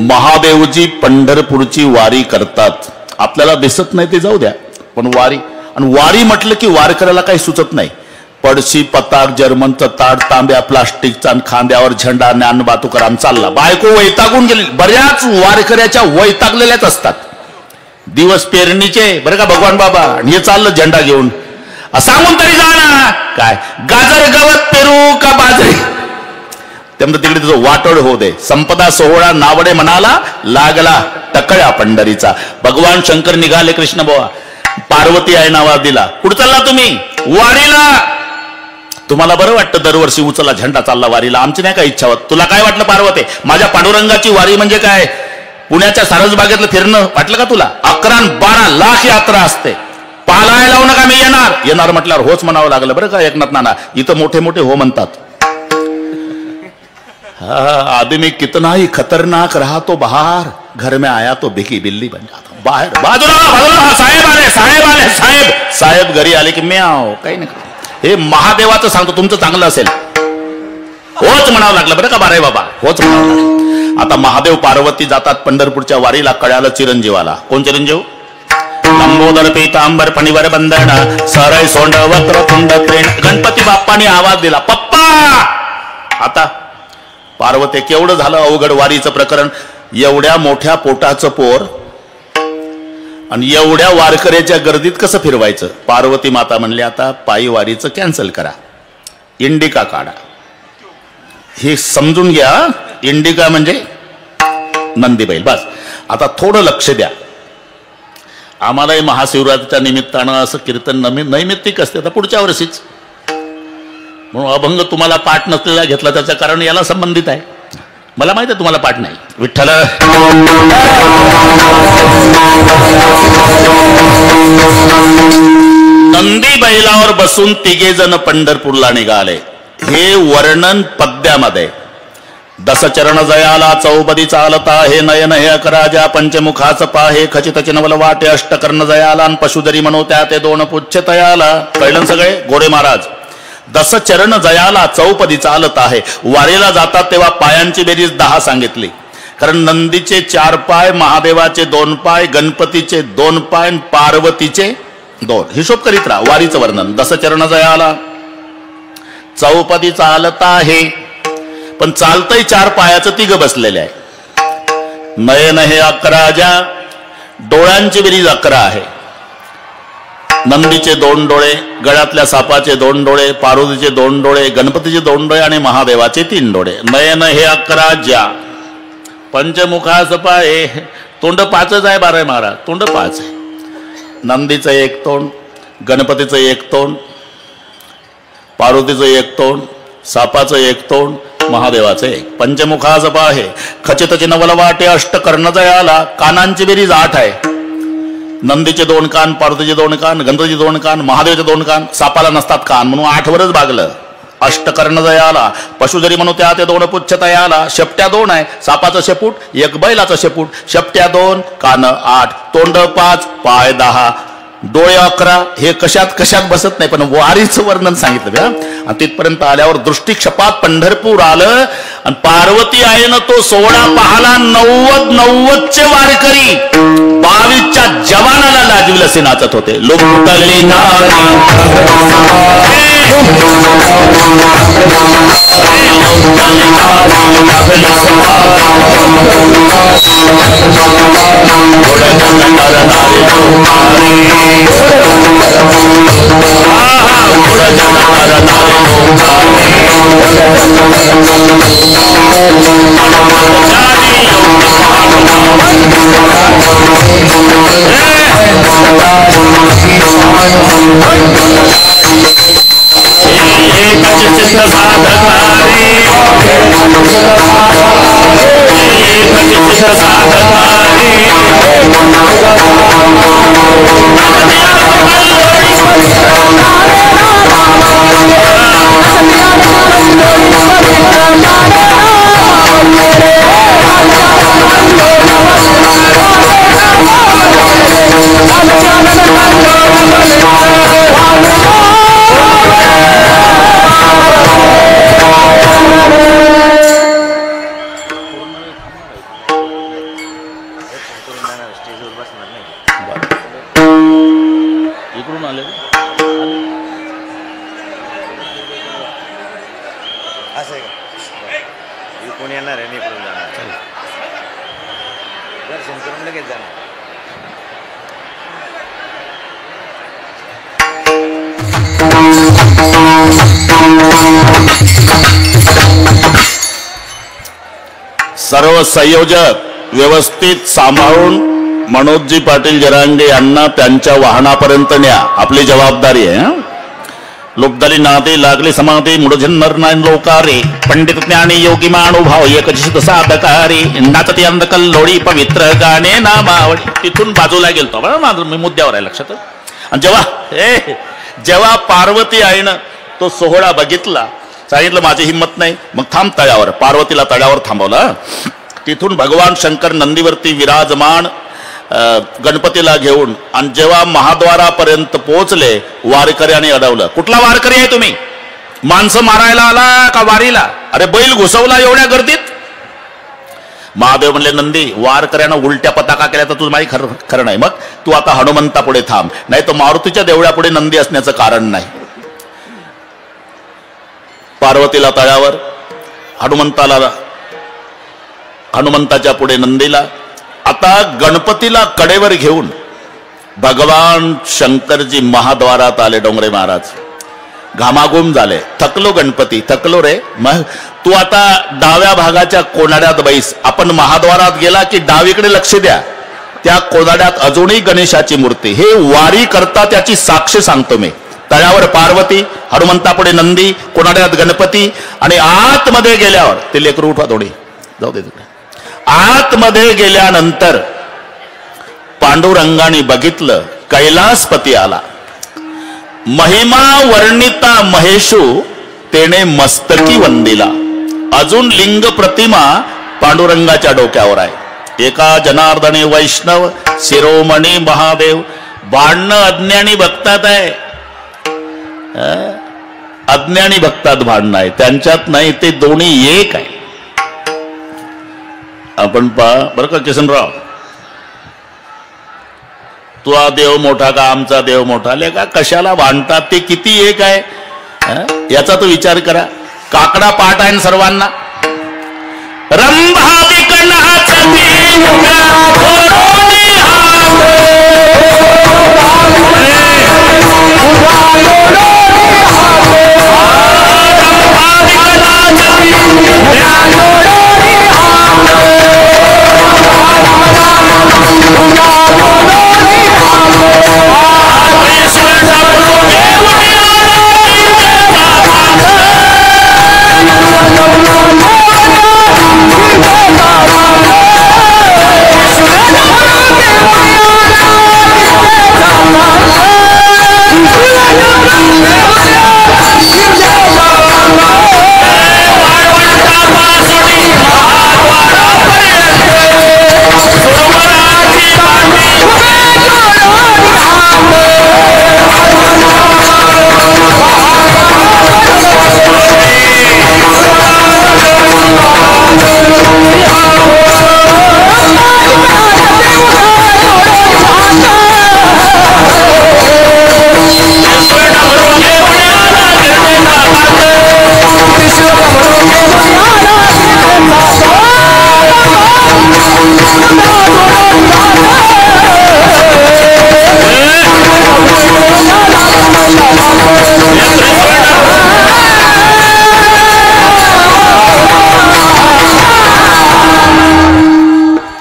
महादेवजी पंढरपूरची वारी करतात. आपल्याला दिसत नाही ते जाऊ द्या, पण वारी आणि वारी म्हटलं की वारकऱ्याला काही सुचत नाही. पडशी पताक जर्मनचं ताट तांब्या प्लास्टिकचा आणि खांद्यावर झेंडा ज्ञान बातुकराम चालला. बायको वैतागून गेली. बऱ्याच वारकऱ्याच्या वैतागलेल्याच असतात. दिवस पेरणीचे बरं का भगवान बाबा, आणि हे चाललं झेंडा घेऊन. सांगून तरी जा ना, काय गाजर गवत पेरू का बाजरी. त्यामुळे तिकडे तुझं वाटोळ होऊ दे. संपदा सोहळा नावडे म्हणाला लागला टकळ्या पंढरीचा. भगवान शंकर निघाले कृष्ण बुवा. पार्वती आहे नावा दिला. कुठं चालला तुम्ही? वारीला. तुम्हाला बरं वाटतं दरवर्षी उचला झेंडा चालला वारीला, आमची नाही काय इच्छा होत. तुला काय वाटलं पार्वती? माझ्या पांडुरंगाची वारी म्हणजे काय पुण्याच्या सारसबागेतलं फिरणं वाटलं का तुला? 11-12 लाख यात्रा असते. पालाय लावू नका, मी येणार म्हटल्यावर होच म्हणावं लागलं बरं का एकनाथ नाना. इथं मोठे मोठे हो म्हणतात. आदमी कितना ही खतरनाक रहा तो बाहर, घर में आया तो भिकी बिल्ली बन जाता. बाहेर बाजूला साहेब आले. साहेब घरी आले की म्याव. काही नाही, हे महादेवाचं सांगतो, तुमचं चांगलं असेल होच म्हणावं लागलं बरं का. बारे बाबा होच म्हणावं लागलं. आता महादेव पार्वती जातात पंढरपूरच्या वारीला. कळालं चिरंजीवाला. कोण चिरंजीव? लंबोदर पीतांबर फणीवर बंधन सरय सोंड वक्रतुंड क्रीण. गणपती बाप्पाने आवाज दिला, पप्पा. आता पार्वती केवढं झालं अवघड वारीचं प्रकरण. एवढ्या मोठ्या पोटाचं पोर आणि एवढ्या वारकऱ्याच्या गर्दीत कसं फिरवायचं? पार्वती माता म्हणली आता पायी वारीचं कॅन्सल करा, इंडिका काढा. हे समजून घ्या, इंडिका म्हणजे नंदी बैल. बस आता थोडं लक्ष द्या. आम्हालाही महाशिवरात्रीच्या निमित्तानं असं कीर्तन नैमित्तिक असते. आता पुढच्या वर्षीच म्हणून अभंग तुम्हाला पाठ नसलेला घेतला, त्याचं कारण याला संबंधित आहे. मला माहिती आहे तुम्हाला पाठ नाही. विठ्ठल नंदी बैलावर बसून तिघे जण पंढरपूरला निघाले. हे वर्णन पद्यामध्ये. दसचरण जयाला चौपदी चालता हे नयन हे अकराजा पंचमुखाच पाहे खचित चिनवल वाटे अष्टकर्ण जयाला पशुधरी म्हणूत्या ते दोन पुच्छ तयाला. कळलं सगळे? गोरे महाराज. दसचरण जयाला चौपदी चालत आहे. वारीला जातात तेव्हा पायांची बेरीज 10 सांगितली. कारण नंदीचे 4 पाय, महादेवाचे 2 पाय, गणपतीचे 2 पाय, पार्वतीचे 2. हिशोब करीत राहा. वारीचं वर्णन. दसचरण जयाला चौपदी चालत आहे, पण चालतंय 4 पायाचं 3 बसलेले आहे. नयन हे 11, डोळ्यांची बेरीज 11 आहे. नंदीचे 2 डोळे, गळ्यातल्या सापाचे 2 डोळे, पार्वतीचे 2 डोळे, गणपतीचे 2 डोळे आणि महादेवाचे 3 डोळे. नयन हे 11. पंचमुखास पाय, तोंड 5च आहे. बारा महाराज तोंड 5 आहे. नंदीचं 1 तोंड, गणपतीचं 1 तोंड, पार्वतीचं 1 तोंड, सापाचं 1 तोंड, महादेवाचं 1. पंचमुखास पाहे खचित चिनवल वाटे अष्टकर्ण जयाला. कानांची बेरीज 8 आहे. नंदीचे 2 कान, पार्वतीचे 2 कान, गणपतीचे 2 कान, महादेवाचे 2 कान. सापाला नसतात कान म्हणून 8 वरच भागलं. अष्टकर्ण जयाला पशुधरी म्हणून त्या ते 2 पुच्छ तयाला. शेपट्या 2 आहे. सापाचं शेपूट, 1 बैलाचं शेपूट. शेपट्या 2, कान 8, तोंड 5, पाय 10, डोळे 11. हे कशात बसत नाही, पण वारीचं वर्णन सांगितलं. आणि तिथपर्यंत आल्यावर दृष्टिक्षपात पंढरपूर आलं आणि पार्वती आहे ना तो सोहळा पाहला. 90चे वारकरी 22च्या जवानाला लाजविल असे नाचत होते. लुटली कुठून आले असं आहे का? कोण येणार आहे? इकडून जाणार, दर्शन करून लगेच जाणार. सर्व संयोजक व्यवस्थित सांभाळून मनोजजी पाटील जरांगे यांना त्यांच्या वाहनापर्यंत न्या. आपली जबाबदारी आहे. लोकदाली नाते लागले समाधी मुडझन्नर नाइन लोकारे पंडित ज्ञानी योगी मानुभाव एकचित साधकारी नाचती अंधकल लोळी पवित्र गाणे नामावळी. तिथून बाजूला गेलतो बरं, मी मुद्द्यावर आहे लक्षात. आणि जेव्हा पार्वती आईनं तो सोहळा बघितला, सांगितलं माझी हिंमत नाही, मग थांब तळ्यावर. पार्वतीला तळ्यावर थांबवलं. तिथून भगवान शंकर नंदीवरती विराजमान गणपतीला घेऊन, आणि जेव्हा महाद्वारापर्यंत पोहोचले वारकऱ्यांनी अडवलं. कुठला वारकरी आहे तुम्ही? माणसं मारायला आला का वारीला? अरे बैल घुसवला एवढ्या गर्दीत? महादेव म्हणले नंदी, वारकऱ्यानं उलट्या पताका केल्या तर तुझं माही खरं नाही. मग तू आता हनुमंता पुढे थांब, नाही तर मारुतीच्या देवळापुढे नंदी असण्याचं कारण नाही. पार्वतीला तळ्यावर, हनुमंताच्या पुढे नंदीला. आता गणपतीला कडेवर घेऊन भगवान शंकरजी महाद्वारात आले. डोंगरे महाराज घामाघूम झाले. थकलो गणपती, थकलो रे. मग तू आता डाव्या भागाच्या कोनाड्यात बैस. आपण महाद्वारात गेला की डावीकडे लक्ष द्या. त्या कोनाड्यात अजूनही गणेशाची मूर्ती. हे वारी करता त्याची साक्ष सांगतो मी. तळ्यावर पार्वती, हनुमंतापुढे नंदी, कोनाड्यात गणपती. आणि आतमध्ये गेल्यावर ते लेकरू उठवा थोडी जाऊ दे तिकडे. आतमध्ये गेल्यानंतर पांडुरंगाने बघितलं कैलासपती आला. महिमा वर्णिता महेशू तेने मस्तकी वंदिला. अजून लिंग प्रतिमा पांडुरंगाच्या डोक्यावर आहे. एका जनार्दने वैष्णव शिरोमणी महादेव. भांडणं अज्ञानी भक्तात आहे. अज्ञानी भक्तात भांडणं आहे, त्यांच्यात नाही. ते दोन्ही एक आहे. आपण पहा बरं का किसनराव, तुझा देव मोठा का आमचा देव मोठा? ले का कशाला भांडतात? ते किती एक आहे याचा तो विचार करा. काकडा पाठ आहे सर्वांना. रंभा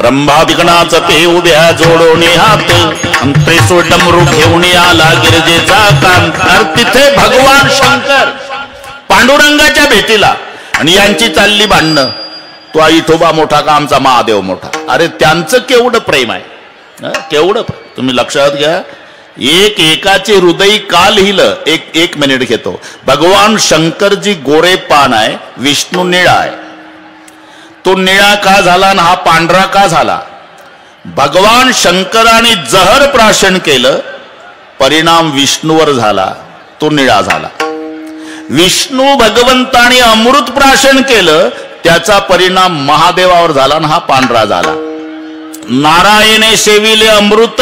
रंभाधिकणाचं ते उभ्या जोडोनी हात, अंतरेसो डमरू घेऊन आला गिरजेचा कान. तिथे भगवान शंकर पांडुरंगाच्या भेटीला, आणि यांची चालली भांडणं. तो विठोबा मोठा का आमचा महादेव मोठा? अरे त्यांचं केवढं प्रेम आहे, केवढं. तुम्ही लक्षात घ्या, एक एकाचे हृदय का लिहिलं. एक मिनिट घेतो. भगवान शंकरजी गोरे पान आहे, विष्णू निळा आहे. तो निळा का झाला आणि हा पांढरा का झाला? भगवान शंकराने जहर प्राशन केलं, परिणाम विष्णूवर झाला, तो निळा झाला. विष्णू भगवंताने अमृत प्राशन केलं, त्याचा परिणाम महादेवावर झाला आणि हा पांढरा झाला. नारायणे सेविले अमृत,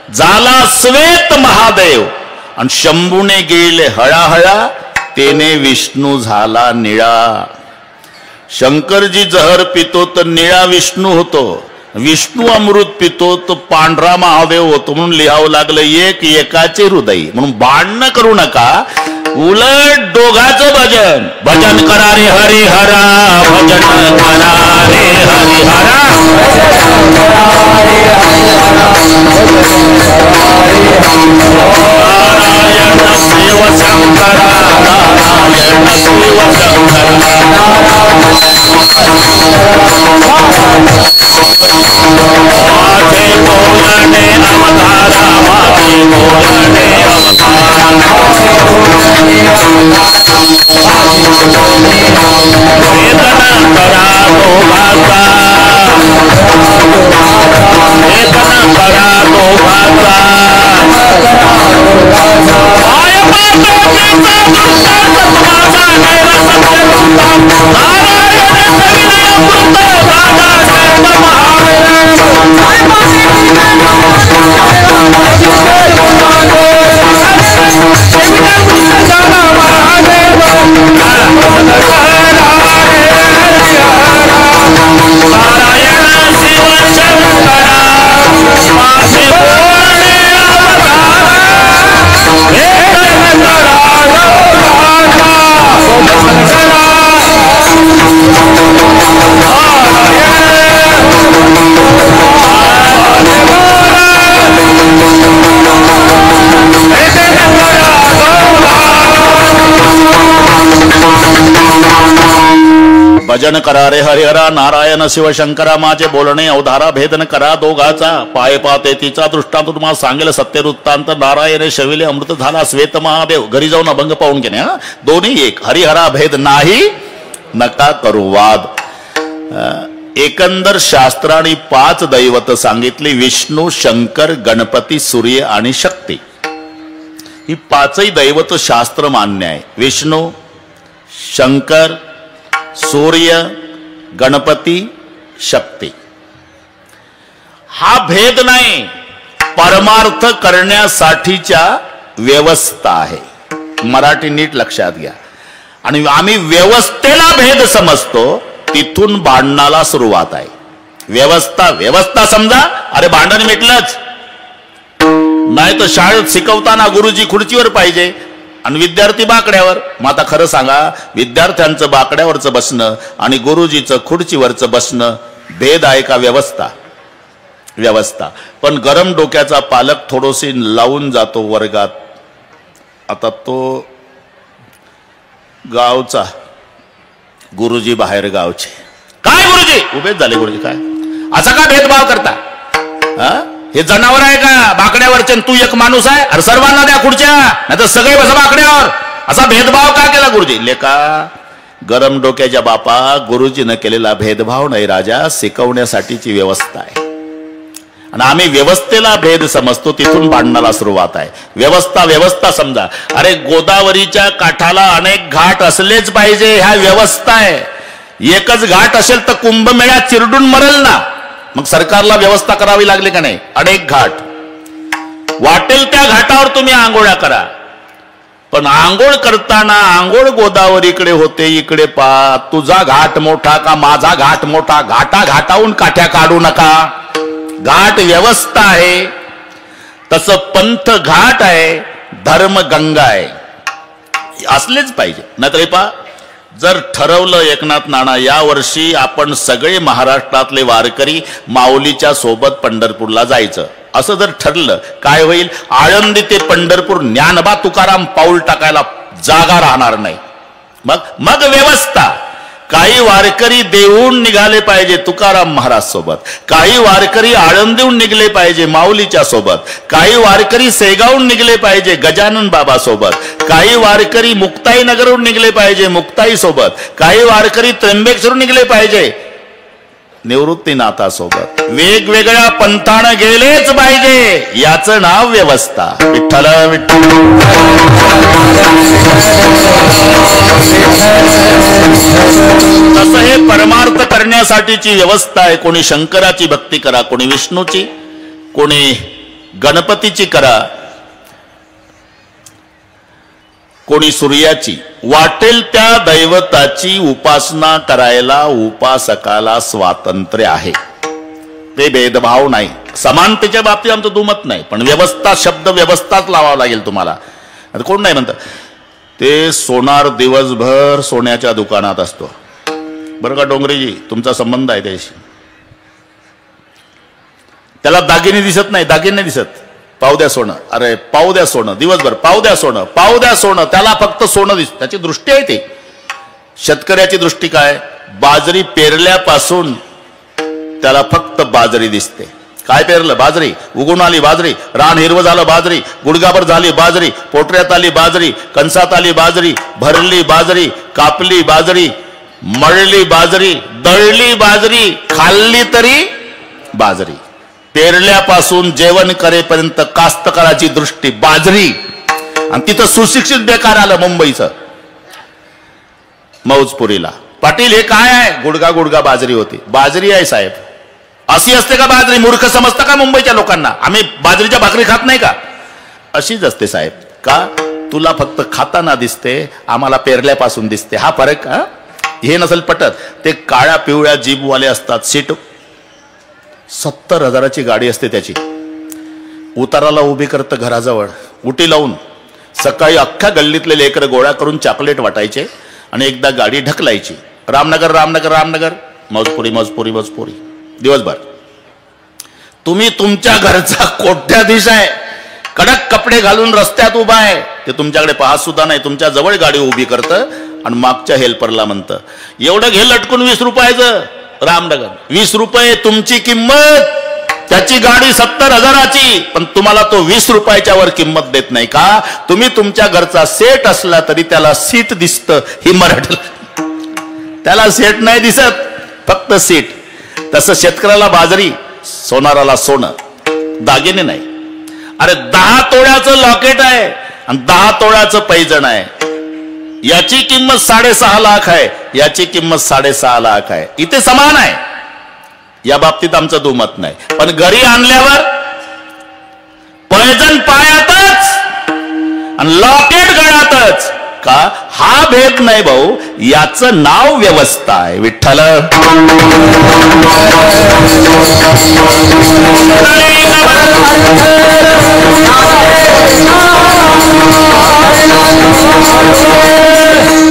झाला श्वेत महादेव आणि शंभूने गेले हळाहळा तेने विष्णू झाला निळा. शंकरजी जहर पितो तर निळा विष्णू होतो, विष्णू अमृत पितो तर पांढरा महादेव होतो. म्हणून लिहावं लागलं एक एकाचे हृदय. म्हणून भांडणं करू नका, उलट दोघाचं भजन. भजन करा रे हरिहरा, भजन करा रे हरिहरा, नारायण शिव शंकर, नारायण शिव शंकर, माझे बोलणे अवतारा, माझे बोलणे अवतारा, वेदन करा दोघाचा, वेदन करा दोघाचा, पाय पातळीचा दृष्टांत माझा गेला सत्यवृत्तांत, नारायण सविनय अमृत राजा श्रेष्ठ महादेव, नारायण शिव शंकर, माझे बोलणे अवतारा, वेदन भजन करा रे हरिहरा, नारायण शिव शंकरा, माझे बोलणे अवधारा, भेदन करा दोघाचा, पाय पाते तिचा दृष्टांत तुम्हाला सांगेल सत्यवृत्तांत, नारायण शविले अमृत झाला श्वेत महादेव. घरी जाऊन अभंग पाहून घेणे हा, दोन्ही एक. हरिहरा भेद नाही नका करू वाद. एकंदर शास्त्राने 5 दैवत सांगितली, विष्णू, शंकर, गणपती, सूर्य आणि शक्ती. ही 5ही दैवत शास्त्र मान्य आहे. विष्णू, शंकर, सूर्य, गणपती, शक्ती. हा भेद नाही, परमार्थ करण्यासाठीच्या व्यवस्था आहे. मराठी नीट लक्षात घ्या. आणि आम्ही व्यवस्थेला भेद समजतो, तिथून भांडणाला सुरुवात आहे. व्यवस्था व्यवस्था समजा, अरे भांडण मिटलंच. नाही तर शाळेत शिकवताना गुरुजी खुर्चीवर पाहिजे आणि विद्यार्थी बाकड्यावर. मग आता खरं सांगा, विद्यार्थ्यांचं बाकड्यावरचं बसणं आणि गुरुजीचं खुर्चीवरचं बसणं भेद आहे का व्यवस्था? व्यवस्था. पण गरम डोक्याचा पालक थोडीशी लावून जातो वर्गात. आता तो गावचा, गुरुजी बाहेर गावचे. काय गुरुजी? उभेच झाले गुरुजी. काय असा का भेदभाव करता? हे जनावर आहे का बाकड्यावरचे? तू एक माणूस आहे? अरे सर्वांना द्या खुर्च्या, नाही तर सगळे बसा बाकड्यावर. असा भेदभाव का केला गुरुजी? लेका, गरम डोक्याच्या बापा, गुरुजीनं केलेला भेदभाव नाही राजा, शिकवण्यासाठीची व्यवस्था आहे. आणि आम्ही व्यवस्थेला भेद समजतो, तिथून भांडणाला सुरुवात आहे. व्यवस्था व्यवस्था समजा. अरे गोदावरीच्या काठाला अनेक घाट असलेच पाहिजे, ह्या व्यवस्था आहे. एकच घाट असेल तर कुंभमेळ्यात चिरडून मरल ना. मग सरकारला व्यवस्था करावी लागली का नाही? अनेक घाट, वाटेल त्या घाटावर तुम्ही आंघोळ्या करा. पण आंघोळ करताना आंघोळ गोदावरीकडे होते, इकडे पा. तुझा घाट मोठा का माझा घाट मोठा? घाटा घाटाहून काठ्या काढू नका. घाट व्यवस्था आहे. तसं पंथ घाट आहे, धर्म गंगा आहे. असलेच पाहिजे. नाहीतर पा, जर ठरवलं एकनाथ नाना, या वर्षी आपण सगळे महाराष्ट्रातले वारकरी माऊलीच्या सोबत पंढरपूरला जायचं, असं जर ठरलं, काय होईल? आळंदी ते पंढरपूर ज्ञानबा तुकाराम पाऊल टाकायला जागा राहणार नाही. मग व्यवस्था. काही वारकरी देऊन निघाले पाहिजे तुकाराम महाराज सोबत, काही वारकरी आळंदीहून निघले पाहिजे माऊलीच्या सोबत, काही वारकरी सेगावून निघले पाहिजे गजानन बाबा सोबत, काही वारकरी मुक्ताई नगरहून निघले पाहिजे मुक्ताई सोबत, काही वारकरी त्र्यंबकेश्वरून निघले पाहिजे निवृत्तीनाथासोबत. वेगवेगळ्या पंथानं गेलेच पाहिजे, याचं नाव व्यवस्था. विठ्ठल विठ्ठल. तसं हे परमार्थ करण्यासाठीची व्यवस्था आहे. कोणी शंकराची भक्ती करा, कोणी विष्णूची, कोणी गणपतीची करा, कोणी सूर्याची, वाटेल त्या दैवताची उपासना करायला उपासकाला स्वातंत्र्य आहे. ते भेदभाव नाही. समानतेच्या बाबतीत आमचं दुमत नाही, पण व्यवस्था, शब्द व्यवस्थाच लावावं लागेल तुम्हाला. आता कोण नाही म्हणतं ते सोनार दिवसभर सोन्याच्या दुकानात असतो, बरं का डोंगरेजी, तुमचा संबंध आहे त्याशी. त्याला दागिने दिसत नाही, दागिने दिसत, पाव द्या सोनं, अरे पाव द्या सोनं, दिवसभर पाव द्या सोनं, पाव द्या सोनं, त्याला फक्त सोनं दिसतं. त्याची दृष्टी आहे ती. शेतकऱ्याची दृष्टी काय? बाजरी पेरल्यापासून त्याला फक्त बाजरी दिसते. काय पेरलं? बाजरी. उगून आली बाजरी, रान हिरवं झालं बाजरी, गुडगाभर झाली बाजरी, पोटऱ्यात आली बाजरी, कणसात आली बाजरी, भरली बाजरी, कापली बाजरी, मळली बाजरी, दळली बाजरी, खाल्ली तरी बाजरी. पेरल्यापासून जेवण करेपर्यंत कास्तकाराची दृष्टी बाजरी. आणि तिथं सुशिक्षित बेकार आलं मुंबईचं मौजपुरीला. पाटील हे काय आहे? गुडगा गुडगा बाजरी होती. बाजरी आहे साहेब, अशी असते का बाजरी? मूर्ख समजता का मुंबईच्या लोकांना? आम्ही बाजरीच्या भाकरी खात नाही का? अशीच असते साहेब. का? तुला फक्त खाताना दिसते, आम्हाला पेरल्यापासून दिसते. हा फरक. हे नसेल पटत. ते काळ्या पिवळ्या जीबवाले असतात, सीट 70,000ची गाडी असते त्याची. उताराला उभी करतं घराजवळ, उटी लावून. सकाळी अख्ख्या गल्लीतले लेकर गोळा करून चॉकलेट वाटायचे आणि एकदा गाडी ढकलायची. रामनगर रामनगर रामनगर, मौजपुरी मौजपुरी मौजपुरी, दिवसभर. तुम्ही तुमच्या घरचा कोट्याधीश आहे, कडक कपडे घालून रस्त्यात उभा आहे, ते तुमच्याकडे पाहत सुद्धा नाही, तुमच्या जवळ गाडी उभी करतं आणि मागच्या हेल्परला म्हणतं एवढं घे लटकून 20 रुपयाचं. रामनगर 20 रुपये तुमची किंमत, त्याची गाडी 70,000ची, पण तुम्हाला तो 20 रुपयाच्या वर किंमत देत नाही का? तुम्ही तुमच्या घरचा सेट असला तरी त्याला सीट दिसतं. ही मराठी, त्याला सेट नाही दिसत, फक्त सीट. तसं शेतकऱ्याला बाजरी, सोनाराला सोनं, दागिने नाही. अरे 10 तोळ्याचं लॉकेट आहे आणि 10 तोळ्याचं पैजण आहे. याची किंमत 6.5 लाख आहे, याची किंमत 6.5 लाख आहे. इथे समान आहे. या बाबतीत आमचं दुमत नाही. पण घरी आणल्यावर पैजण पायातच आणि लॉकेट गळ्यातच का? हा भेद नाही भाऊ, याचं नाव व्यवस्था आहे. विठ्ठल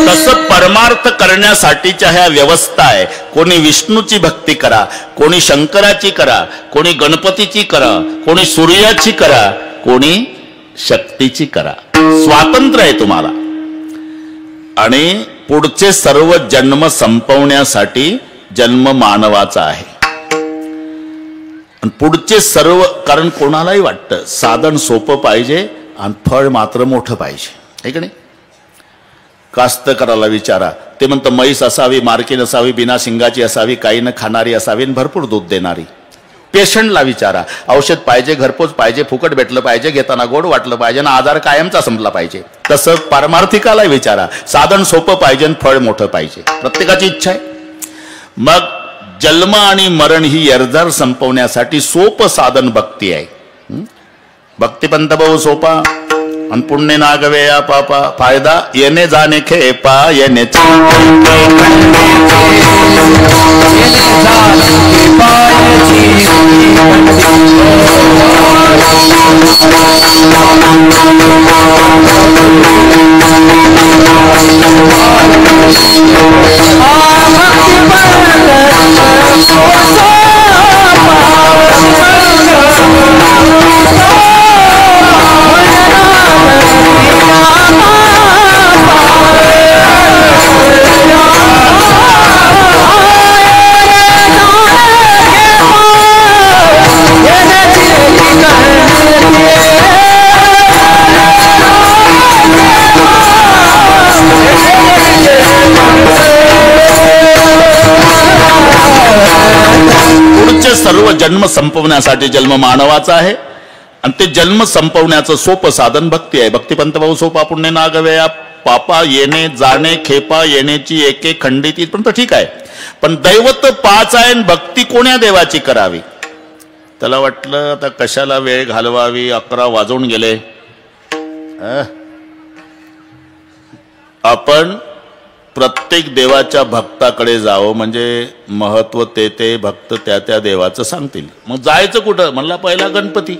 तसं परमार्थ करण्यासाठीच्या ह्या व्यवस्था आहे. कोणी विष्णूची भक्ती करा, कोणी शंकराची करा, कोणी गणपतीची करा, कोणी सूर्याची करा, कोणी शक्तीची करा. स्वातंत्र्य आहे तुम्हाला. आणि पुढचे सर्व जन्म संपवण्यासाठी जन्म मानवाचा आहे. पुढचे सर्व, कारण कोणालाही वाटतं साधन सोपं पाहिजे आणि फळ मात्र मोठं पाहिजे, आहे का नाही? कास्तकाराला विचारा, ते म्हणतं म्हैस असावी, मार्कीन असावी, बिना शिंगाची असावी, काही न खाणारी असावी, भरपूर दूध देणारी. पेशंटला विचारा, औषध पाहिजे, घरपोच पाहिजे, फुकट भेटलं पाहिजे, घेताना गोड वाटलं पाहिजे ना, आजार कायमचा संपला पाहिजे. तसं पारमार्थिकाला विचारा, साधन सोपं पाहिजे आणि फळ मोठं पाहिजे. प्रत्येकाची इच्छा आहे. मग जन्म आणि मरण ही एरजार संपवण्यासाठी सोपं साधन भक्ती आहे. भक्तिपंत भाऊ सोपा आणि पुण्य नागवे या पापा, फायदा येणे जाणे खेपा, येणे सर्व जन्म संपवण्यासाठी जन्म मानवाचा आहे आणि ते जन्म संपवण्याचं सोपं साधन भक्ती आहे. भक्तिपंत भाऊ सोपा पुण्य नागव्या पापा, येणे जाणे खेपा, येण्याची एके खंडित, इथपर्यंत ठीक आहे. पण दैवत 5 आहे, भक्ती कोण्या देवाची करावी? त्याला वाटलं आता कशाला वेळ घालवावी, 11 वाजून गेले. आपण प्रत्येक देवाच्या भक्ताकडे जावं, म्हणजे महत्व ते भक्त त्या देवाचं सांगतील. मग जायचं कुठं? म्हणला पहिला गणपती.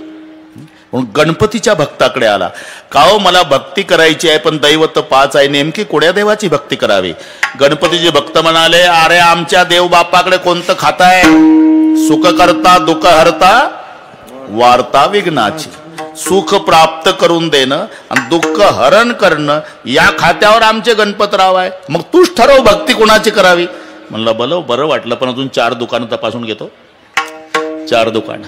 म्हणून गणपतीच्या भक्ताकडे आला. का हो, मला भक्ती करायची आहे पण दैवत 5 आहे, नेमकी कोण्या देवाची भक्ती करावी? गणपतीचे भक्त म्हणाले, अरे आमच्या देव बापाकडे कोणतं खाताय? सुख करता दुःख हरता वार्ता विघ्नाची. सुख प्राप्त करून देणं आणि दुःख हरण करणं या खात्यावर आमचे गणपतराव आहे. मग तूच ठरव भक्ती कोणाची करावी. म्हणलं बरं वाटलं, पण अजून 4 दुकानं तपासून घेतो. 4 दुकानं.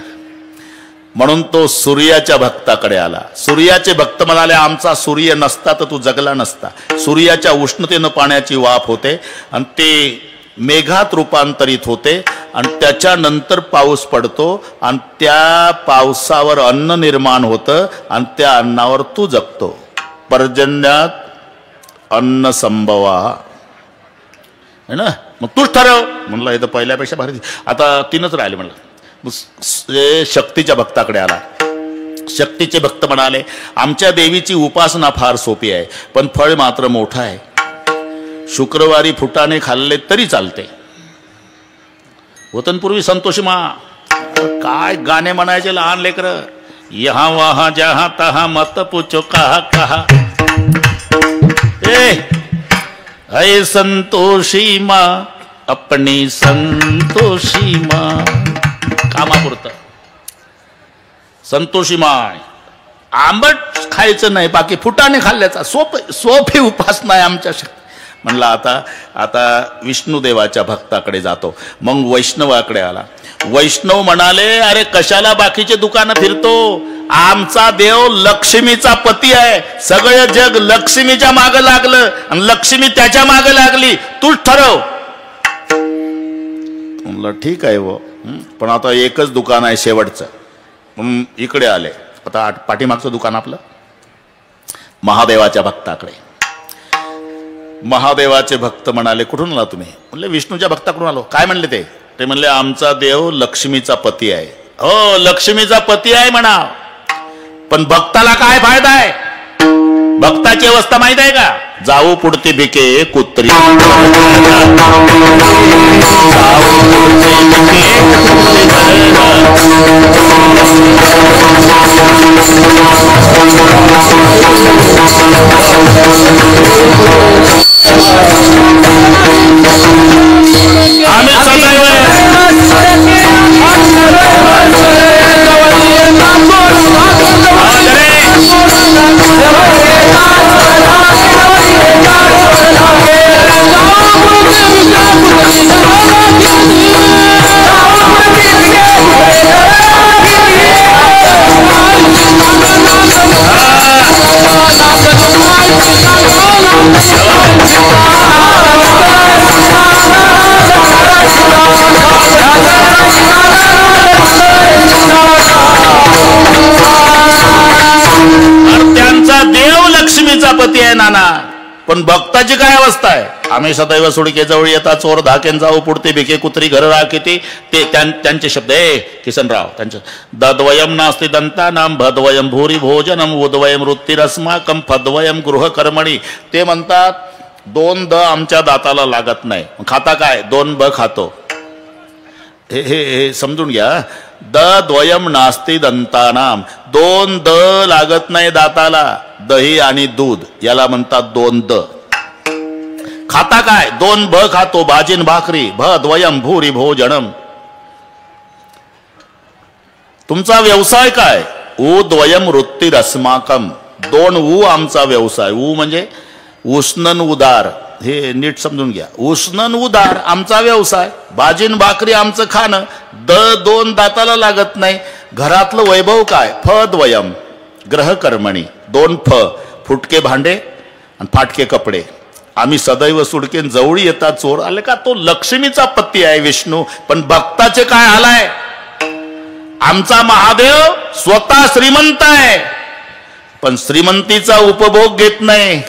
म्हणून तो सूर्याच्या भक्ताकडे आला. सूर्याचे भक्त म्हणाले, आमचा सूर्य नसता तर तू जगला नसता. सूर्याच्या उष्णतेनं पाण्याची वाफ होते आणि ते मेघात रूपांतरित होते आणि त्याच्यानंतर पाऊस पडतो आणि त्या पावसावर अन्न निर्माण होतं आणि त्या अन्नावर तू जगतो. पर्जन्यात अन्न संभवा है ना. मग तूच ठरव. म्हणलं हे तर पहिल्यापेक्षा भारी. आता 3च राहिले. म्हणलं शक्तीच्या भक्ताकडे आला. शक्तीचे भक्त म्हणाले, आमच्या देवीची उपासना फार सोपी आहे पण फळ मात्र मोठं आहे. शुक्रवारी फुटाणे खाल्ले तरी चालते. होतन पूर्वी संतोषी मा काय गाणे म्हणायचे लहान लेकर. यहा वहा जहा तहा मत पूछो कहा कहा. ऐ संतोषी मा अपनी संतोषी मा. कामापुरतं संतोषी माय. आंबट खायचं नाही, बाकी फुटाणे खाल्ल्याचा सोपी उपासना आहे आमच्या. म्हणला आता विष्णुदेवाच्या भक्ताकडे जातो. मग वैष्णवाकडे आला. वैष्णव म्हणाले, अरे कशाला बाकीचे दुकानं फिरतो? आमचा देव लक्ष्मीचा पती आहे. सगळं जग लक्ष्मीच्या मागं लागलं आणि लक्ष्मी त्याच्या मागं लागली. तूच ठरव. म्हणलं ठीक आहे वो, पण आता एकच दुकान आहे शेवटचं. म्हणून इकडे आले. आता पाठीमागचं दुकान आपलं महादेवाच्या भक्ताकडे. महादेवाचे भक्त म्हणाले, कुठून आला तुम्ही? म्हणले विष्णूच्या भक्ताकडून आलो. काय म्हणले ते म्हणले, आमचा देव लक्ष्मीचा पती आहे. हो, लक्ष्मीचा पती आहे म्हणा, पण भक्ताला काय फायदा आहे? भक्ताची अवस्था माहित आहे का? जाऊ पुढती भिके कुत्री. पती आहे नाना, पण भक्ताची काय अवस्था आहे? आम्ही सदैव सुडके जवळ येता चोर धाकेन जाऊ पुढते भिके कुत्री घर राखिती. ते त्यांचे शब्द आहे किसनराव. त्यांचे दद्वयम नास्ति दंतानाम भद्वयम भूरी भोजनम उद्वयम वृत्तिरस्माकम फद्वयम गृह कर्मणी. ते म्हणतात 2 द आमच्या दाताला लागत नाही. खाता काय? 2 ब खातो. हे समजून घ्या. द्वयम नास्ति दंतानाम, 2 द लागत नाही दाताला. दही आणि दूध याला म्हणतात 2 द. खाता काय? 2 भ खातो. भाजीन भाकरी. भद्वयम भूरी भोजनम. तुमचा व्यवसाय काय? उद्वयम वृत्तिरस्माकम, 2 ऊ आमचा व्यवसाय. ऊ म्हणजे उष्णन उदार. हे नीट समजून घ्या. उष्णन उदार आमचा व्यवसाय. भाजीन भाकरी आमचं खाणं. 2 दाताला लागत नाही. घरातलं वैभव काय? फद्वयम ग्रहकर्मणी. 2 फ, फुटके भांडे आणि फाटके कपडे. आम्ही सदैव सुडकेन जवळ येतात चोर. आले का? तो लक्ष्मीचा पती आहे विष्णू, पण भक्ताचे काय हाल आहे? आमचा महादेव स्वतः श्रीमंत आहे, पण श्रीमंतीचा उपभोग घेत नाही.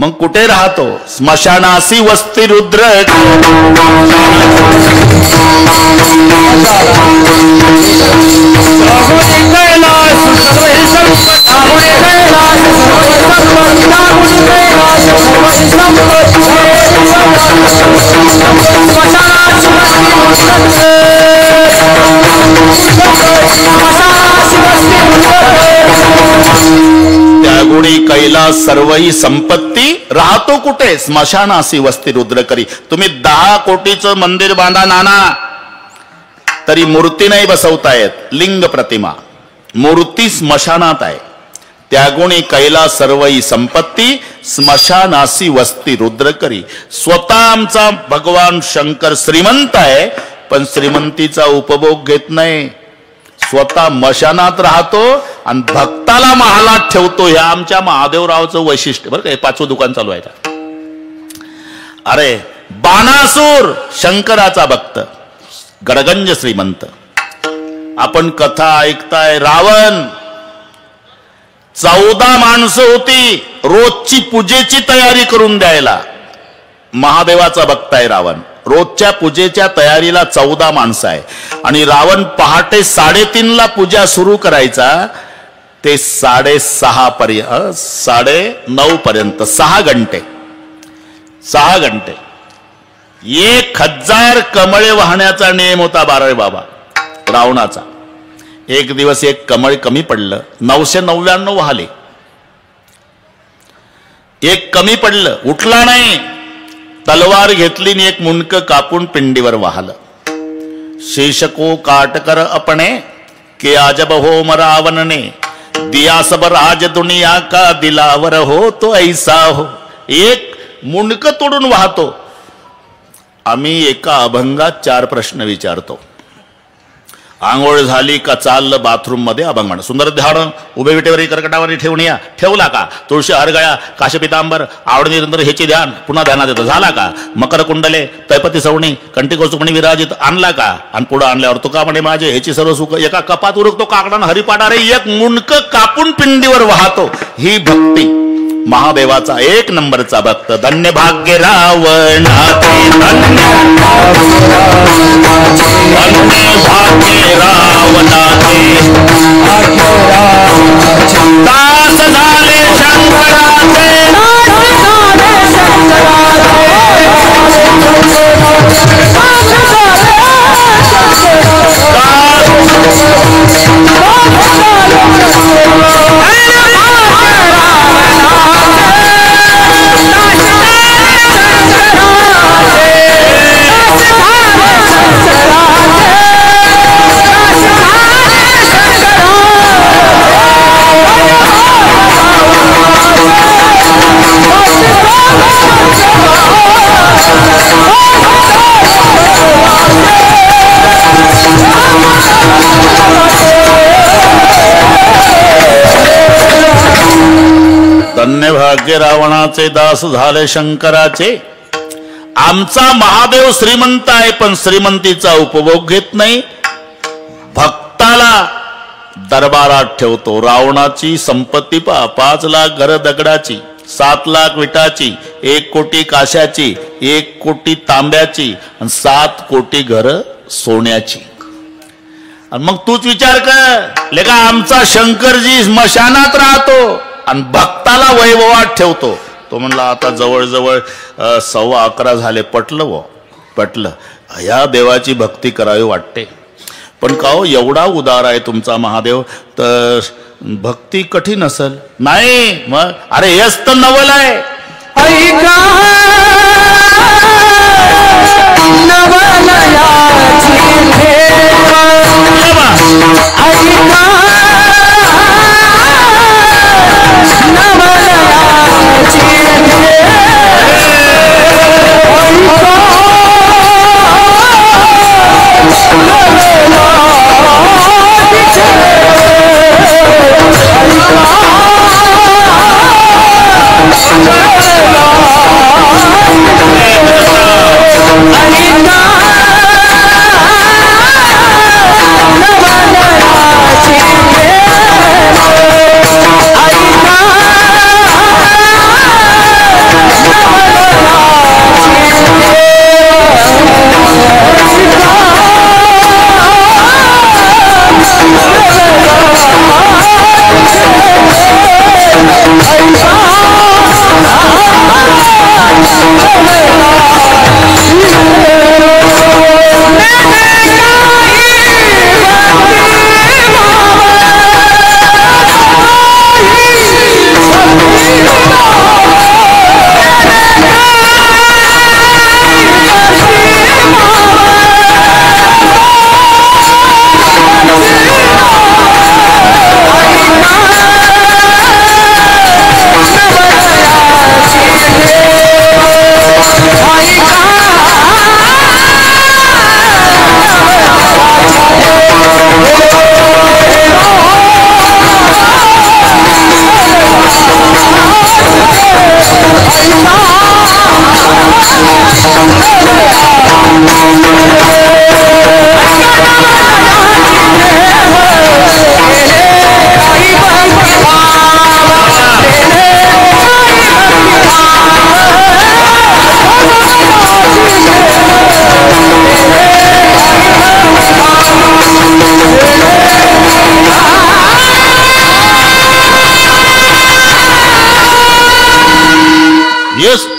मग कुठे राहतो? स्मशानासी वस्ती रुद्र. कैला सर्वही संपत्ती राहतो कुठे स्मशानासी वस्ती रुद्र करी. तुम्ही 10 कोटीचं मंदिर बांधा नाना तरी मूर्ती नाही बसवता येत. लिंग प्रतिमा मूर्ती स्मशानात आहे. त्यागुणी कैला सर्वही संपत्ती स्मशानासी वस्ती रुद्र करी. स्वतः आमचा भगवान शंकर श्रीमंत आहे पण श्रीमंतीचा उपभोग घेत नाही. स्वतः मशानात राहतो आणि भक्ताला महालात ठेवतो. हे आमच्या महादेवरावचं वैशिष्ट्य बरं का. 5वं दुकान चालू आहे का. अरे बाणासूर शंकराचा भक्त गडगंज श्रीमंत. आपण कथा ऐकताय. रावण 14 माणसं होती रोजची पूजेची तयारी करून द्यायला. महादेवाचा भक्त आहे रावण. रोजच्या पूजेच्या तयारीला 14 माणसं आहे आणि रावण पहाटे 3:30ला पूजा सुरू करायचा ते 6:30 पर्यंत 9:30 पर्यंत 6 घंटे 1000 कमळे वाहण्याचा नियम होता 12 बाबा रावणाचा. एक दिवस एक कमळ कमी पडलं 999 वाहले. एक कमी पडलं उठला नाही. तलवार घेतली आणि एक मुंडक कापून पिंडीवर वाहलं. शेषको काटकर अपने के आजब हो मरावनने दिया सब राज दुनिया का दिलावर हो तो ऐसा हो. एक मुंडक तोडून वाहतो. आम्ही एका अभंगात 4 प्रश्न विचारतो. आंघोळ झाली का चाललं बाथरूम मध्ये अभंगण. सुंदर ध्यान उभे विटेवरी कर्कटावरी ठेवून या. ठेवला का. तुळशी हरगळ्या काशपितांबर आवड निरंतर ह्याची ध्यान पुन्हा ध्यानात येतं. झाला का. मकर कुंडले तैपती सवणी कंठी कौसुकणी विराजित आणला का. आणि पुढे आणल्यावर तुका म्हणे माझे ह्याची सर्व सुख एका कपात उरकतो काकडा हरिपाडा रे. एक मुंडक कापून पिंडीवर वाहतो. ही भक्ती महादेवाचा 1 नंबरचा भक्त. धन्य भाग्य रावणाचे धन्य भाग्य रावणाचे दास झाले शंकराचे. धन्य भाग्य रावणाचे दास झाले शंकराचे. आमचा महादेव श्रीमंत आहे पण श्रीमंतीचा उपभोग घेत नाही. भक्ताला दरबारात ठेवतो. रावणाची संपत्ती 5 लाख घर दगडाची 7 लाख विटाची 1 कोटी काशाची 1 कोटी तांब्याची आणि 7 कोटी घर सोन्याची. आणि मग तूच विचार कर लेका आमचा शंकरजी स्मशानात राहतो आणि भक्ताला वैभवात ठेवतो. तो म्हणला आता जवळजवळ 11:15 झाले. पटलं या देवाची भक्ती करावी वाटते. पण का हो एवढा उदार आहे तुमचा महादेव तर भक्ती कठीण असेल. नाही मग अरे हेच तर नवल आहे.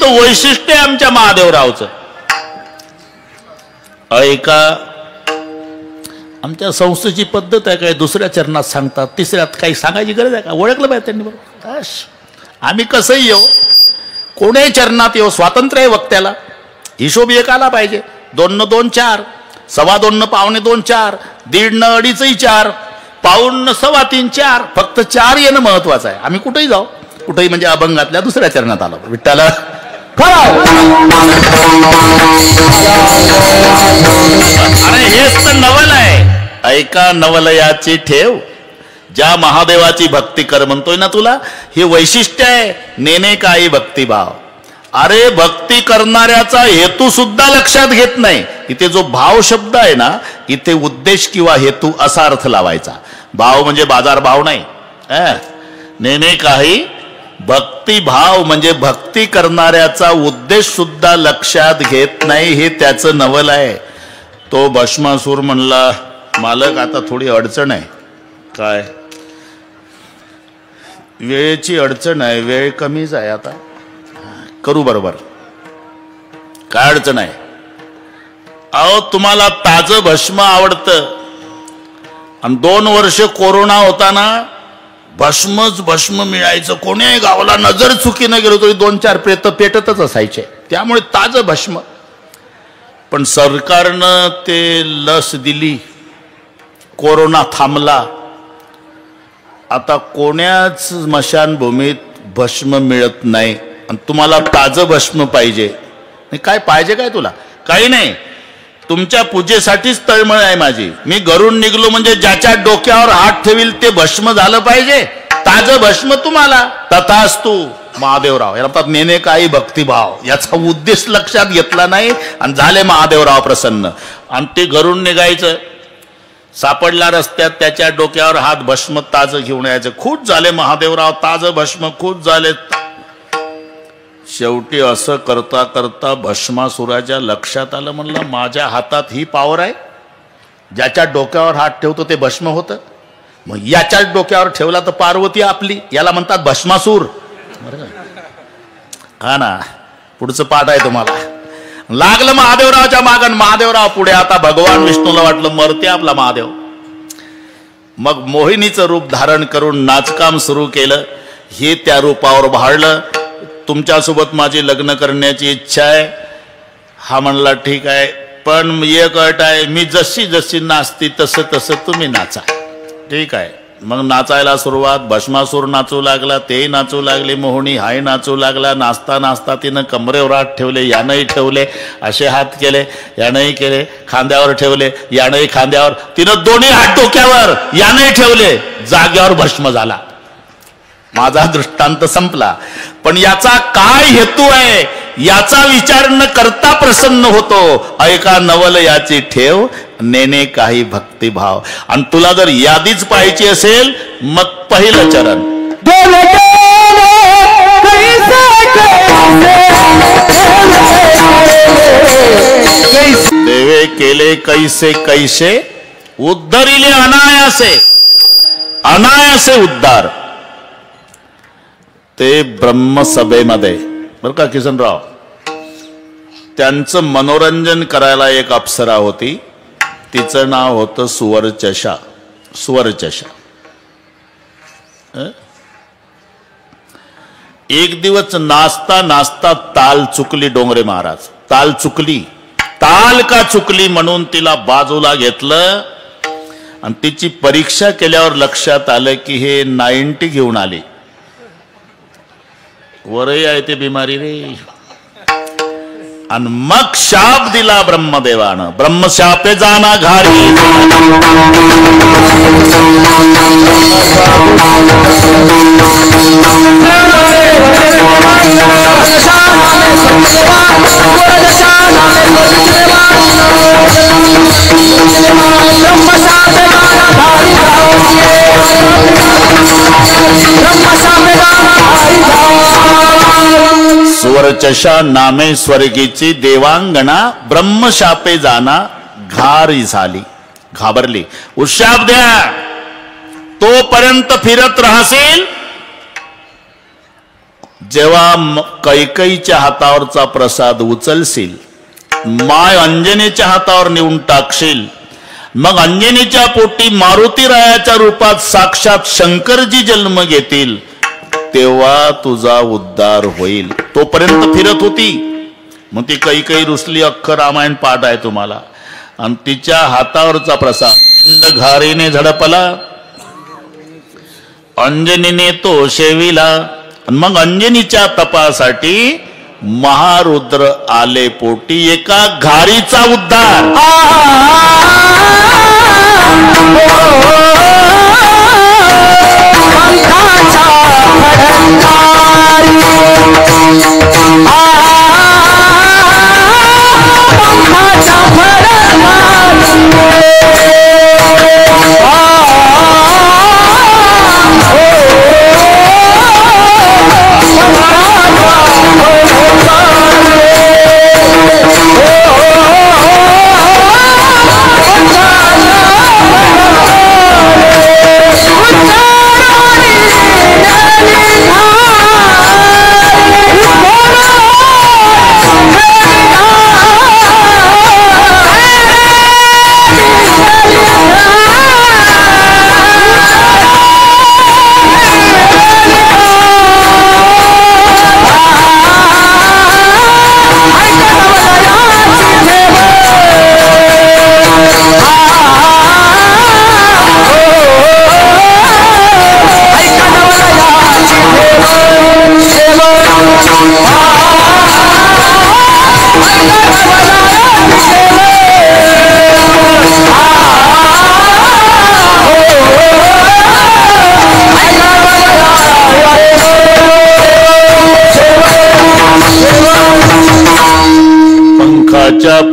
मोठं वैशिष्ट्य आहे आमच्या महादेवरावचं. ऐका, आमच्या संस्थेची पद्धत आहे काय, दुसऱ्या चरणात सांगतात, तिसऱ्यात काही सांगायची गरज आहे का? ओळखलं पाहिजे त्यांनी बरोबर. आम्ही कसंही येऊ, कोणीही चरणात येऊ, स्वातंत्र्य आहे वक्त्याला. हिशोब एक आला पाहिजे. 2 न 2 4, 2.25 न 2.25 4, 1.5 न 2.5 4, 1.25 न 3.25 4. फक्त 4 येणं महत्वाचं आहे. आम्ही कुठेही जाऊ, कुठेही म्हणजे अभंगातल्या दुसऱ्या चरणात आलो. विठ्ठला अरे हेच तर नवल आहे. ऐका, नवलयाची ठेव, ज्या महादेवाची भक्ती कर म्हणतोय ना तुला, हे वैशिष्ट्य आहे. नेने काही भक्तिभाव. अरे भक्ती करणाऱ्याचा हेतू सुद्धा लक्षात घेत नाही. इथे जो भाव शब्द आहे ना, इथे उद्देश किंवा हेतू असा अर्थ लावायचा. भाव म्हणजे बाजार भाव नाही. नेने काही भक्तिभाव म्हणजे भक्ती करणाऱ्याचा उद्देश सुद्धा लक्षात घेत नाही. हे त्याचं नवल आहे. तो भस्मासूर म्हणला, मालक आता थोडी अडचण आहे. काय? वेळेची अडचण आहे, वेळ कमीच आहे, आता करू बरोबर. काय अडचण आहे? अहो तुम्हाला ताजं भस्म आवडतं आणि 2 वर्ष कोरोना होताना भस्मच भस्म मिळायचं. कोण्याही गावाला नजर चुकीनं गेलो तरी 2-4 प्रेत पेटतच असायचे. त्यामुळे ताजं भस्म. पण सरकारनं ते लस दिली, कोरोना थांबला. आता कोण्याच स्मशानभूमीत भस्म मिळत नाही आणि तुम्हाला ताजं भस्म पाहिजे. काय पाहिजे काय तुला? काही नाही. तुमच्या पूजेसाठीच तळमळ आहे माझी. मी घरून निघलो म्हणजे ज्याच्या डोक्यावर हात ठेवील ते भस्म झालं पाहिजे. ताजं भस्म तुम्हाला. तथास्तु महादेवराव. याला म्हणतात नेने काही भक्तिभाव. याचा उद्देश लक्षात घेतला नाही आणि झाले महादेवराव प्रसन्न. आणि ते घरून निघायचं, सापडला रस्त्यात, त्याच्या डोक्यावर हात, भस्म ताजं घेऊन यायचं. खूप झाले महादेवराव, ताजं भस्म खूप झाले. शेवटी असं करता करता भस्मासुराच्या लक्षात आलं, म्हणलं माझ्या हातात ही पॉवर आहे. ज्याच्या डोक्यावर हात ठेवतो ते भस्म होतं. मग याच्याच डोक्यावर ठेवला तर पार्वती आपली. याला म्हणतात भस्मासूर. हा ना, पुढचं पाठ आहे तुम्हाला. लागलं महादेवरावच्या मागण, महादेवराव पुढे. आता भगवान विष्णूला वाटलं मरते आपला महादेव. मग मोहिनीचं रूप धारण करून नाचकाम सुरू केलं. हे त्या रूपावर भाळलं. तुमच्यासोबत माझी लग्न करण्याची इच्छा आहे. हा म्हणला ठीक आहे, पण एक अट आहे, मी जशी जशी नाचती तसं तसं तुम्ही नाचा. ठीक आहे. मग नाचायला सुरुवात. भस्मासूर नाचू लागला, ते नाचू लागले. मोहिनी हाय नाचू लागला. नाचता नाचता तिनं कमरेवर हात ठेवले, यानंही ठेवले. असे हात केले, यानंही केले. खांद्यावर ठेवले, यानंही खांद्यावर. तिनं दोन्ही हात डोक्यावर, यानंही ठेवले. जाग्यावर भस्म झाला. माझा दृष्टांत संपला. पण याचा काय हेतू आहे याचा विचार न करता प्रसन्न होतो. ऐका, नवल याची ठेव, नेने काही भक्तिभाव. आणि तुला जर यादीच पाहायची असेल, मग पहिलं चरण. देवे केले कैसे कैसे, उद्धरिले अनायासे. अनायासे उद्धार. ते ब्रह्मसभेमध्ये बरं का किसनराव, त्यांचं मनोरंजन करायला एक अप्सरा होती. तिचं नाव होतं सुवर्चषा. सुवर्चषा. एक दिवस नाचता नाचता ताल चुकली डोंगरे महाराज. ताल चुकली. ताल का चुकली म्हणून तिला बाजूला घेतलं आणि तिची परीक्षा केल्यावर लक्षात आलं की हे 90 घेऊन आली. वरही आहे ते बिमारी रे. आणि मग शाप दिला ब्रह्मदेवानं. ब्रह्मशापे जाना घारी. सुवर्चषा नामे स्वर्गीची देवांगणा. ब्रह्मशापे जाना घारी झाली. घाबरली. उशाप द्या. तोपर्यंत फिरत राहशील जेव्हा कैकईच्या हातावरचा प्रसाद उचलशील, माय अंजनीच्या हातावर नेऊन टाकशील, मग अंजनीच्या पोटी मारुतीरायाच्या रूपात साक्षात शंकरजी जन्म घेतील, तेव्हा तुझा उद्धार होईल. तोपर्यंत फिरत होती. मग ती कैकई रुसली. अख्खं रामायण पाठ आहे तुम्हाला. आणि तिच्या हातावरचा प्रसाद घारीने झडपला, अंजनीने तो शेविला. मग अंजनीच्या तपासाठी महारुद्र आले पोटी. एका घारीचा उद्धार.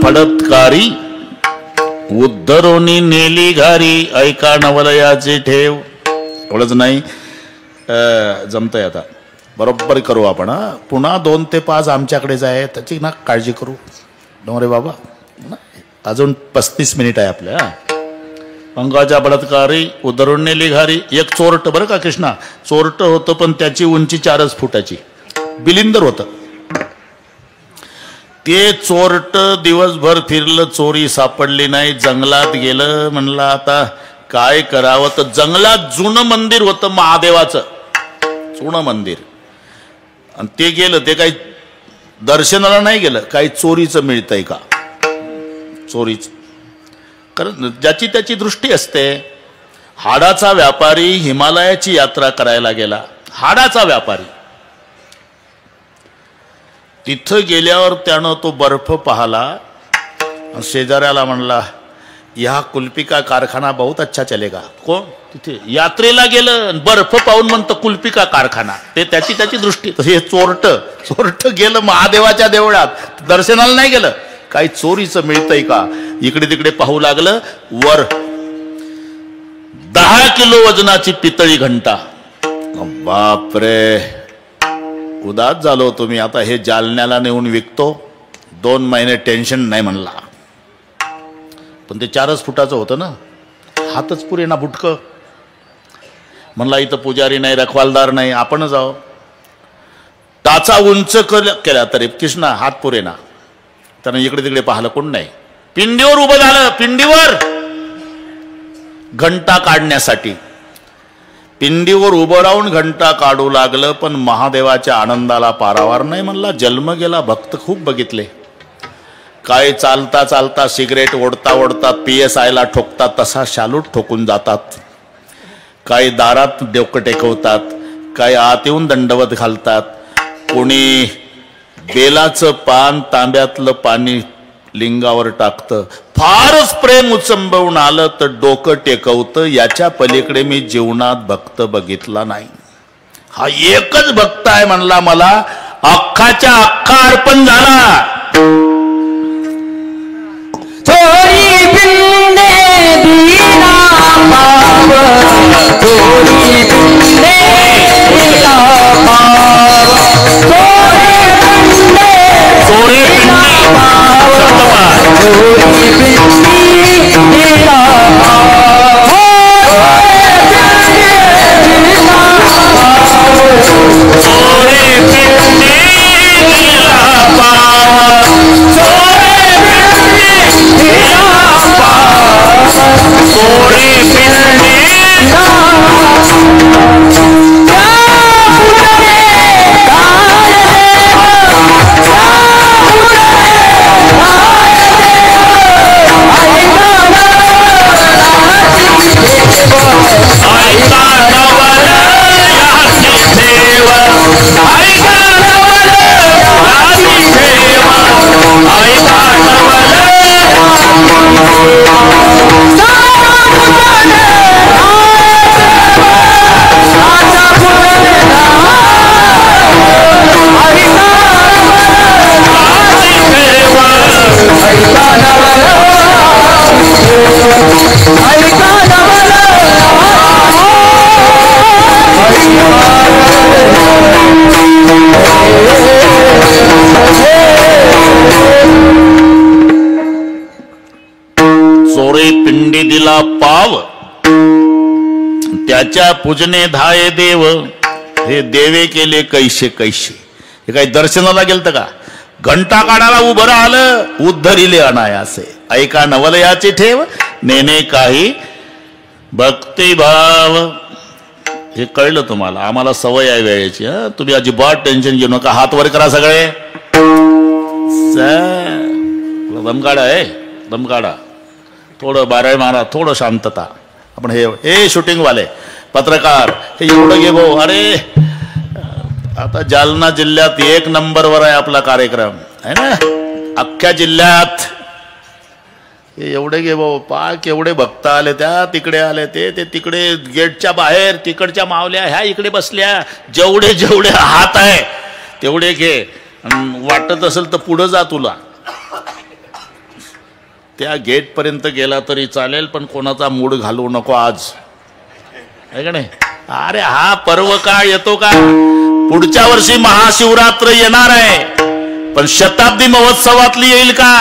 फडतकारी उद्धरोनी नेली घारी, ऐका नवलयाची ठेव. एवढंच नाही, जमतंय आता बरोबर करू आपण. पुन्हा 2 ते 5 आमच्याकडेच आहे, त्याची ना काळजी करू. डोंगरे बाबा, अजून 35 मिनिट आहे आपल्या. पंखाच्या बलात्कारी उद्धरून नेली घारी. एक चोरट, बरं का कृष्णा, चोरट होतं पण त्याची उंची 4 फुटाची, बिलिंदर होतं. ते चोरट दिवसभर फिरलं, चोरी सापडली नाही. जंगलात गेलं, म्हणलं आता काय करावं. तर जंगलात जुनं मंदिर होतं महादेवाचं, जुनं मंदिर. आणि ते गेलं. ते काही दर्शनाला नाही गेलं, काही चोरीचं मिळतंय का, चोरीच. कारण ज्याची त्याची दृष्टी असते. हाडाचा व्यापारी हिमालयाची यात्रा करायला गेला, हाडाचा व्यापारी. तिथं गेल्यावर त्यानं तो बर्फ पाहला. शेजाऱ्याला म्हणला, या कुल्फी का कारखाना बहुत अच्छा चलेगा. कोण? तिथे यात्रेला गेलं, बर्फ पाहून म्हणतं कुल्फी का कारखाना. ते त्याची त्याची दृष्टी. हे चोरट गेलं महादेवाच्या देवळात, दर्शनाला नाही गेलं, काही चोरीचं मिळतंय का इकडे तिकडे पाहू लागलं. वर 10 किलो वजनाची पितळी घंटा. बापरे, उदास झालो तुम्ही. आता हे जालन्याला नेऊन विकतो, 2 महिने टेन्शन नाही म्हणला. पण ते 4 फुटाचं होतं ना, हातच पुरे ना बुटकं. म्हणला इथं पुजारी नाही, रखवालदार नाही, आपण जाऊ. टाचा उंच केला तरी कृष्णा हात पुरे ना. त्यानं इकडे तिकडे पाहिलं, कोण नाही. पिंडीवर उभं झालं, पिंडीवर घंटा काढण्यासाठी. पिंडीवर उभं राहून घंटा काढू लागलं. पण महादेवाच्या आनंदाला पारावार नाही. म्हणला जन्म गेला. भक्त खूप बघितले, काय चालता चालता सिगरेट ओढता ओढता PSI ला ठोकतात, तसा शालूट ठोकून जातात. काही दारात डोकं टेकवतात, काही आत येऊन दंडवत घालतात. कोणी बेलाचं पान तांब्यातलं पाणी लिंगावर टाकतं. फारच प्रेम उचंबवून आलं तर डोकं टेकवतं. याच्या पलीकडे मी जीवनात भक्त बघितला नाही. हा एकच भक्त आहे म्हणला, मला अख्खाच्या अख्खा अर्पण झाला. थोडी बिंदे दीना पाव, थोडी बिंदे दीना पाव, थोडी बिंदे पाव, थोडी बिंदे दीना पाव, थोडी बिंदे भाव त्याच्या पूजने धाये देव, हे देवे केले कैसे कैसे. हे काही दर्शनाला गेलत का? घंटा काढायला उभं राहिलं उद्धरिले अनायासे. ऐका नवलयाचे ठेव नेने काही भक्तिभाव. हे कळलं तुम्हाला? आम्हाला सवय आहे वेळेची. तुम्ही अजिबात टेन्शन घेऊ नका. हात वर करा सगळे. दमकाडा आहे, दमकाडा. थोडं बाराय मारा, थोडं शांतता. आपण हे शूटिंग वाले पत्रकार हे एवढं घे भाऊ. अरे आता जालना जिल्ह्यात 1 नंबरवर आहे आपला कार्यक्रम आहे ना, अख्ख्या जिल्ह्यात. हे एवढे घे भाऊ. पाक एवढे भक्त आले, त्या तिकडे आले, ते तिकडे गेटच्या बाहेर, तिकडच्या मावल्या ह्या इकडे बसल्या. जेवढे जेवढे हात आहे तेवढे घे. वाटत असेल तर पुढं जा तुला. त्या गेट पर्यंत गेला तरी चालेल, पण कोणाचा मूड घालवू नको आज, आहे का नाही? अरे हा पर्व काळ येतो का? पुढच्या वर्षी महाशिवरात्र येणार आहे, पण शताब्दी महोत्सवातली येईल का?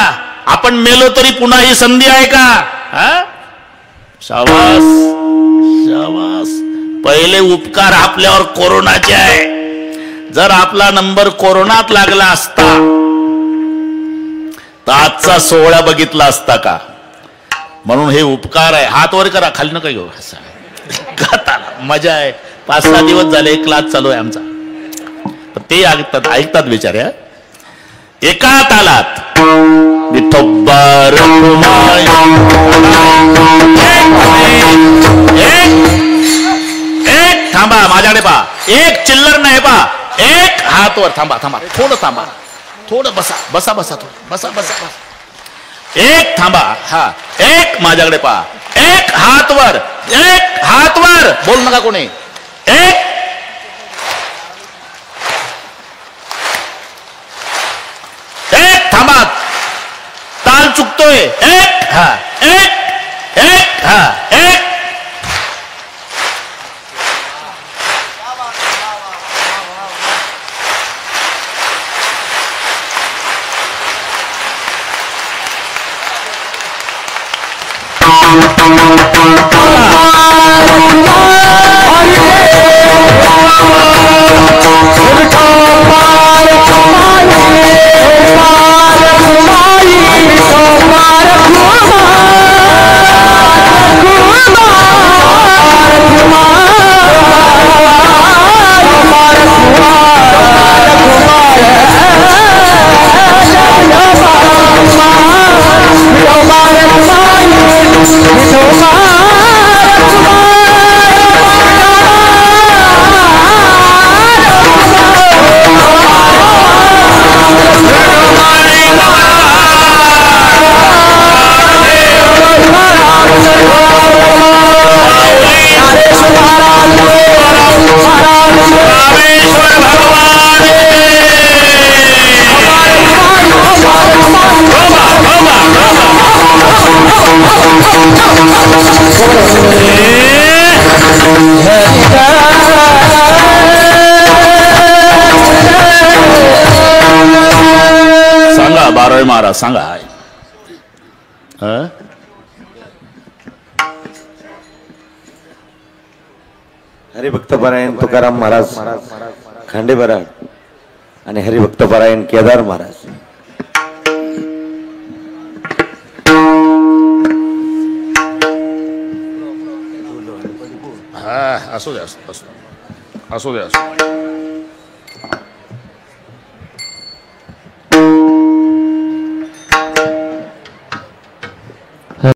आपण मेलो तरी पुन्हा ही संधी आहे का? शाबास शाबास. पहिले उपकार आपल्यावर कोरोनाचे आहे. जर आपला नंबर कोरोनात लागला असता तर आजचा सोहळा बघितला असता का? म्हणून हे उपकार आहे. हात वर करा, खाली नका घेऊ. मजा आहे. 5-6 दिवस झाले क्लास चालू आहे आमचा. ते ऐकतात बिचाऱ्या. एका तालात विठोबार एक थांबा, माझ्याकडे पहा. एक चिल्लर नाही पहा. एक हात वर. थांबा थांबा, थोडं थांबा, थोडं बसा बसा बसा, थोडं बसा बसा बसा. एक थांबा. हा, एक माझ्याकडे पहा. एक हात वर, एक हात वर. बोल नका कोणी. एक थांबा, ताल चुकतोय. एक हा, एक हा, एक. सांगा बारावी महाराज सांगा. हरिभक्तपरायण तुकाराम महाराज खांडेबराड आणि हरिभक्तपरायण केदार महाराज. असू द्या, असू द्या.